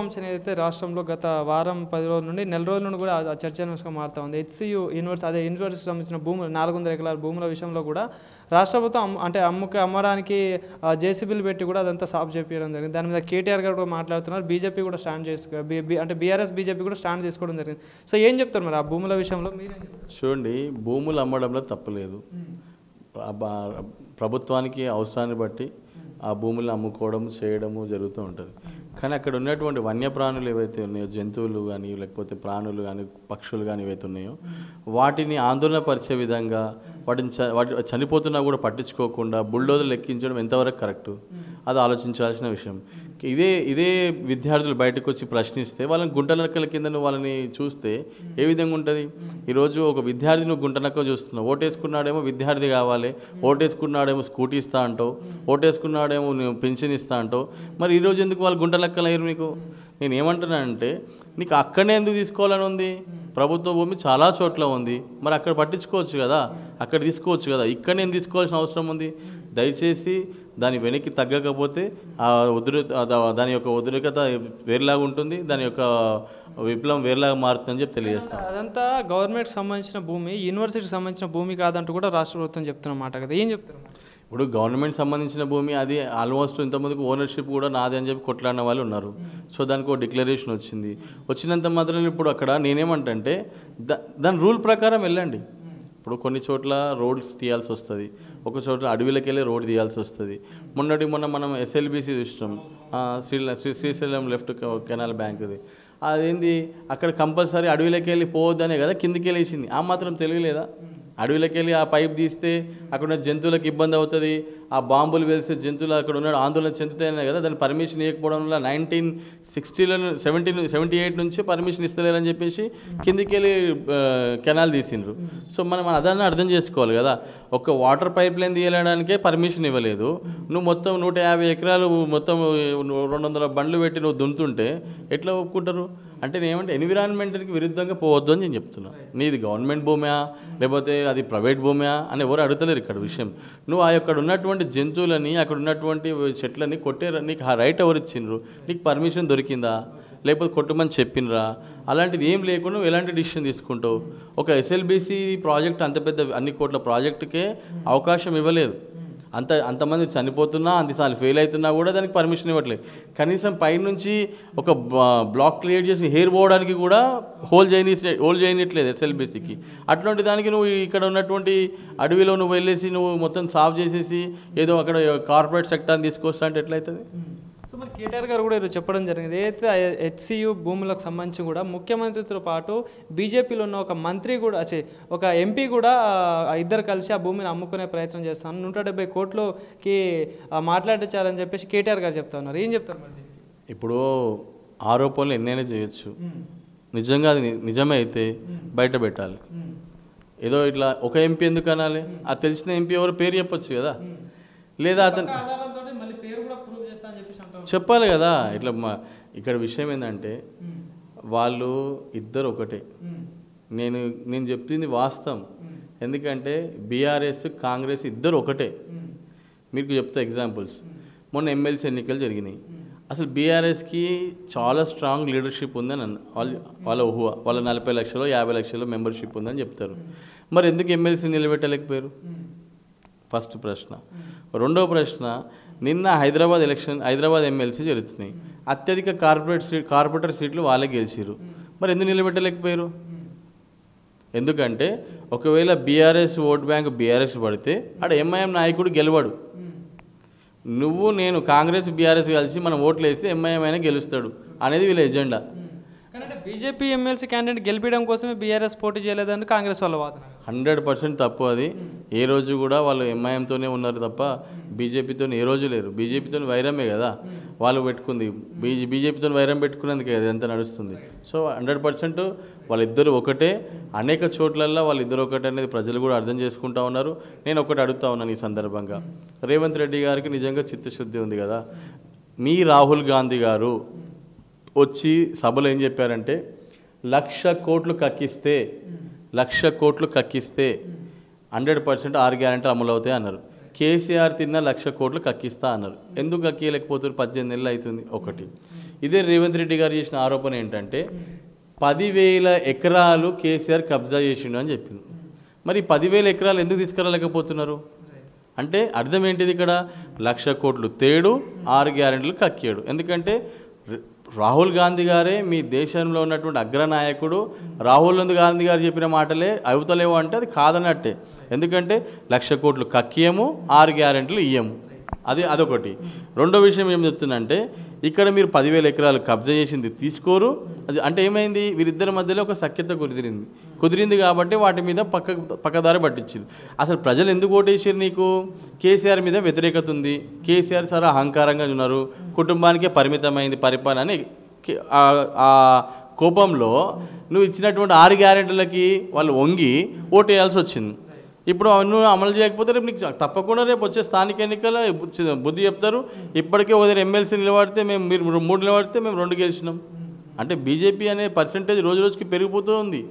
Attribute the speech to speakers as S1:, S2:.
S1: అంశం ఏదైతే రాష్ట్రంలో గత వారం 10 రోజుల నుండి నెల రోజుల నుండి కూడా చర్చనీయాంశంగా మారుతూ ఉంది. హెచ్సియు యూనివర్సిటీ సంబంధించిన భూములు 400 ఎకరాల భూముల విషయంలో కూడా రాష్ట్ర ప్రభుత్వం అంటే అమ్మడానికి జేసీబీలు పెట్టి కూడా అదంతా సాఫ్ చేపించడం జరిగింది. దాని మీద కేటీఆర్ గారు కూడా మాట్లాడుతున్నారు. బీజేపీ కూడా స్టాండ్ అంటే బీఆర్ఎస్ బీజేపీ కూడా స్టాండ్ తీసుకోవడం జరిగింది. సో ఏం చెప్తారు మరి ఆ భూముల విషయంలో మీరేం చెప్తారు?
S2: చూడండి, భూములు అమ్మడంలో తప్పులేదు. ప్రభుత్వానికి అవసరాన్ని బట్టి ఆ భూములను అమ్ముకోవడం చేయడము జరుగుతూ ఉంటుంది. కానీ అక్కడ ఉన్నటువంటి వన్యప్రాణులు ఏవైతే ఉన్నాయో, జంతువులు కానీ లేకపోతే ప్రాణులు కానీ పక్షులు కానీ ఏవైతే ఉన్నాయో వాటిని ఆందోళన పరిచే విధంగా వాటి చనిపోతున్నా కూడా పట్టించుకోకుండా బుల్డోజర్లు ఎక్కించడం ఎంతవరకు కరెక్టు, అది ఆలోచించాల్సిన విషయం. ఇదే విద్యార్థులు బయటకు వచ్చి ప్రశ్నిస్తే వాళ్ళని గుంటనక్కల కింద వాళ్ళని చూస్తే ఏ విధంగా ఉంటుంది? ఈరోజు ఒక విద్యార్థి నువ్వు గుంటనక్క చూస్తున్నావు, ఓటేసుకున్నాడేమో విద్యార్థి కావాలి, ఓటేసుకున్నాడేమో స్కూటీ ఇస్తా అంటావు, ఓటేసుకున్నాడేమో నువ్వు పెన్షన్ ఇస్తా అంటావు. మరి ఈరోజు ఎందుకు వాళ్ళు గుంటనక్కలు అయ్యారు? నీకు నేను ఏమంటున్నానంటే, నీకు అక్కడనే ఎందుకు తీసుకోవాలని ఉంది? ప్రభుత్వ భూమి చాలా చోట్ల ఉంది, మరి అక్కడ పట్టించుకోవచ్చు కదా, అక్కడ తీసుకోవచ్చు కదా, ఇక్కడ నేను తీసుకోవాల్సిన అవసరం ఉంది. దయచేసి దాని వెనక్కి తగ్గకపోతే దాని యొక్క ఉద్రిక్తత వేరేలాగా ఉంటుంది, దాని యొక్క విప్లవం వేరేలాగా మారుతుందని చెప్పి తెలియజేస్తాను.
S1: అదంతా గవర్నమెంట్కి సంబంధించిన భూమి, యూనివర్సిటీకి సంబంధించిన భూమి కాదంటూ కూడా రాష్ట్ర ప్రభుత్వం చెప్తున్నమాట కదా, ఏం చెప్తారు?
S2: ఇప్పుడు గవర్నమెంట్ సంబంధించిన భూమి అది ఆల్మోస్ట్ ఇంతమందికి ఓనర్షిప్ కూడా నాది అని చెప్పి కొట్లాడిన వాళ్ళు ఉన్నారు. సో దానికి ఒక డిక్లరేషన్ వచ్చినంత మాత్రం ఇప్పుడు అక్కడ నేనేమంటే దాని రూల్ ప్రకారం వెళ్ళండి. ఇప్పుడు కొన్ని చోట్ల రోడ్స్ తీయాల్సి వస్తుంది, ఒక చోట్ల అడవిలోకి వెళ్ళి రోడ్ తీయాల్సి వస్తుంది. మొన్న మనం ఎస్ఎల్బీసీ చూసినాం, శ్రీశైలం లెఫ్ట్ కెనాల్ బ్యాంక్ది. అదేంది, అక్కడ కంపల్సరీ అడవిలోకి వెళ్ళి పోవద్దనే కదా కిందికి వెళ్ళేసింది. ఆ మాత్రం తెలియలేదా? అడవిలోకి వెళ్ళి ఆ పైప్ తీస్తే అక్కడ ఉన్న జంతువులకు ఇబ్బంది అవుతుంది, ఆ బాంబులు వేస్తే జంతువులు అక్కడ ఉన్న ఆందోళన చెందుతాయనే కదా దాన్ని పర్మిషన్ ఇవ్వకపోవడం వల్ల 1978 నుంచి పర్మిషన్ ఇస్తలేరని చెప్పేసి కిందికి వెళ్ళి కెనాల్ తీసిండ్రు. సో మనం అదాన్ని అర్థం చేసుకోవాలి కదా. ఒక వాటర్ పైప్ లైన్ తీయడానికే పర్మిషన్ ఇవ్వలేదు, నువ్వు మొత్తం 150 ఎకరాలు మొత్తం 200 బండ్లు పెట్టి నువ్వు దున్నుతుంటే ఎట్లా ఒప్పుకుంటారు? అంటే నేనేమంటే ఎన్విరాన్మెంట్కి విరుద్ధంగా పోవద్దు అని నేను చెప్తున్నా. నీది గవర్నమెంట్ భూమా లేకపోతే అది ప్రైవేట్ భూమా అని ఎవరు అడుగుతలేరు ఇక్కడ విషయం. నువ్వు అక్కడ ఉన్నటువంటి జంతువులని అక్కడ ఉన్నటువంటి చెట్లని నీకు ఆ రైట్ ఎవరు ఇచ్చిండ్రు? నీకు పర్మిషన్ దొరికిందా, లేకపోతే కొట్టమని చెప్పినరా? అలాంటిది ఏం లేకుండా నువ్వు ఎలాంటి డిసిషన్ తీసుకుంటావు? ఒక ఎస్ఎల్బీసీ ప్రాజెక్ట్ అంత పెద్ద అన్ని కోట్ల ప్రాజెక్టుకే అవకాశం ఇవ్వలేదు. అంతమంది చనిపోతున్నా, అంతసార్లు ఫెయిల్ అవుతున్నా కూడా దానికి పర్మిషన్ ఇవ్వట్లేదు. కనీసం పైనుంచి ఒక బ్లాక్ క్రియేట్ చేసి హెయిర్ పోవడానికి కూడా హోల్ చేయనిట్లేదు ఎస్ఎల్బీసీకి. అట్లాంటి దానికి నువ్వు ఇక్కడ ఉన్నటువంటి అడవిలో నువ్వు వెళ్ళేసి నువ్వు మొత్తం సాఫ్ చేసేసి ఏదో అక్కడ కార్పొరేట్ సెక్టార్ని తీసుకొస్తా అంటే ఎట్లయితుంది?
S1: సో మరి కేటీఆర్ గారు కూడా ఈరోజు చెప్పడం జరిగింది, ఏదైతే హెచ్సియు భూములకు సంబంధించి కూడా ముఖ్యమంత్రితో పాటు బీజేపీలో ఉన్న ఒక మంత్రి కూడా ఒక ఎంపీ కూడా ఇద్దరు కలిసి ఆ భూమిని అమ్ముకునే ప్రయత్నం చేస్తాను, 170 కోట్లకి మాట్లాడించాలని చెప్పేసి కేటీఆర్ గారు చెప్తా ఉన్నారు. ఏం చెప్తారు మరి?
S2: ఇప్పుడు ఆరోపణలు ఎన్నైనా చేయొచ్చు, నిజంగా అది నిజమే అయితే బయట పెట్టాలి. ఏదో ఇట్లా ఒక ఎంపీ ఎందుకు అనాలి? ఆ తెలిసిన ఎంపీ ఎవరు పేరు చెప్పొచ్చు కదా, లేదా అతను చెప్పాలి కదా. ఇట్లా ఇక్కడ విషయం ఏంటంటే వాళ్ళు ఇద్దరు ఒకటే. నేను చెప్తుంది వాస్తవం. ఎందుకంటే బీఆర్ఎస్ కాంగ్రెస్ ఇద్దరు ఒకటే. మీకు చెప్తా ఎగ్జాంపుల్స్. మొన్న ఎమ్మెల్సీ ఎన్నికలు జరిగినాయి. అసలు బీఆర్ఎస్కి చాలా స్ట్రాంగ్ లీడర్షిప్ ఉందని వాళ్ళ 40 లక్షలు 50 లక్షలు మెంబర్షిప్ ఉందని చెప్తారు. మరి ఎందుకు ఎమ్మెల్సీ నిలబెట్టలేకపోయారు? ఫస్ట్ ప్రశ్న. రెండో ప్రశ్న, నిన్న హైదరాబాద్ ఎమ్మెల్సీ జరుగుతున్నాయి. అత్యధిక కార్పొరేటర్ సీట్లు వాళ్ళే గెలిచారు. మరి ఎందుకు నిలబెట్టలేకపోయారు? ఎందుకంటే ఒకవేళ బీఆర్ఎస్ ఓట్ బ్యాంక్ బీఆర్ఎస్ పడితే ఆడ ఎంఐఎం నాయకుడు గెలవాడు. నేను కాంగ్రెస్ బీఆర్ఎస్ కలిసి మనం ఓట్లు వేస్తే ఎంఐఎం అయినా గెలుస్తాడు అనేది వీళ్ళ ఎజెండా.
S1: కానీ బీజేపీ ఎమ్మెల్సీ క్యాండిడేట్ గెలిపించడం కోసమే బీఆర్ఎస్ పోటీ చేయలేదని కాంగ్రెస్ వాళ్ళ వాదన.
S2: 100% తప్పు అది. ఏ రోజు కూడా వాళ్ళు ఎంఐఎంతోనే ఉన్నారు తప్ప బీజేపీతో ఏ రోజు లేరు. బీజేపీతో వైరమే కదా వాళ్ళు పెట్టుకుంది, బీజేపీతో వైరం పెట్టుకున్నందుకే అది ఎంత నడుస్తుంది. సో 100% వాళ్ళిద్దరు ఒకటే. అనేక చోట్లల్లో వాళ్ళిద్దరు ఒకటే అనేది ప్రజలు కూడా అర్థం చేసుకుంటా ఉన్నారు. నేను ఒకటి అడుగుతా ఉన్నాను ఈ సందర్భంగా, రేవంత్ రెడ్డి గారికి నిజంగా చిత్తశుద్ధి ఉంది కదా, మీ రాహుల్ గాంధీ గారు వచ్చి సభలో ఏం చెప్పారంటే 1,00,000 కోట్లు కక్కిస్తే 100% 6 గ్యారెంటీలు అమలు అవుతాయి అన్నారు. కేసీఆర్ తిన్న 1,00,000 కోట్లు కక్కిస్తా అన్నారు. ఎందుకు కక్కియలేకపోతారు? 18 నెలలు అవుతుంది. ఒకటి. ఇదే రేవంత్ రెడ్డి గారు చేసిన ఆరోపణ ఏంటంటే 10,000 ఎకరాలు కేసీఆర్ కబ్జా చేసిండు అని చెప్పింది. మరి 10,000 ఎకరాలు ఎందుకు తీసుకురాలేకపోతున్నారు అంటే అర్థం ఏంటిది? ఇక్కడ 1,00,000 కోట్లు తేడు, 6 గ్యారెంటీలు కక్కాడు. ఎందుకంటే రాహుల్ గాంధీ గారే మీ దేశంలో ఉన్నటువంటి అగ్రనాయకుడు. రాహుల్ గాంధీ గారు చెప్పిన మాటలే అవుతలేవు అంటే అది కాదన్నట్టే. ఎందుకంటే 1,00,000 కోట్లు కక్కియము, 6 గ్యారెంటీలు ఇయ్యము. అదొకటి. రెండో విషయం ఏం చెప్తుందంటే ఇక్కడ మీరు 10,000 ఎకరాలు కబ్జా చేసింది తీసుకోరు. అది అంటే ఏమైంది? వీరిద్దరి మధ్యలో ఒక సఖ్యత కుదిరింది కాబట్టి వాటి మీద పక్కదారి పట్టించింది. అసలు ప్రజలు ఎందుకు ఓటేసారు? నీకు కేసీఆర్ మీద వ్యతిరేకత ఉంది, కేసీఆర్ చాలా అహంకారంగా ఉన్నారు, కుటుంబానికే పరిమితమైంది పరిపాలన అని ఆ కోపంలో నువ్వు ఇచ్చినటువంటి 6 గ్యారెంటీలకి వాళ్ళు వంగి ఓటేయాల్సి వచ్చింది. ఇప్పుడు అవన్నీ అమలు చేయకపోతే రేపు నీకు తప్పకుండా రేపు వచ్చే స్థానిక ఎన్నికల్లో బుద్ధి చెప్తారు. ఇప్పటికే ఒకరు ఎమ్మెల్సీ నిలబడితే మీరు 3 నిలబడితే మేము 2 గెలిచినాం అంటే బీజేపీ అనే పర్సెంటేజ్ రోజు రోజుకి పెరిగిపోతూ ఉంది.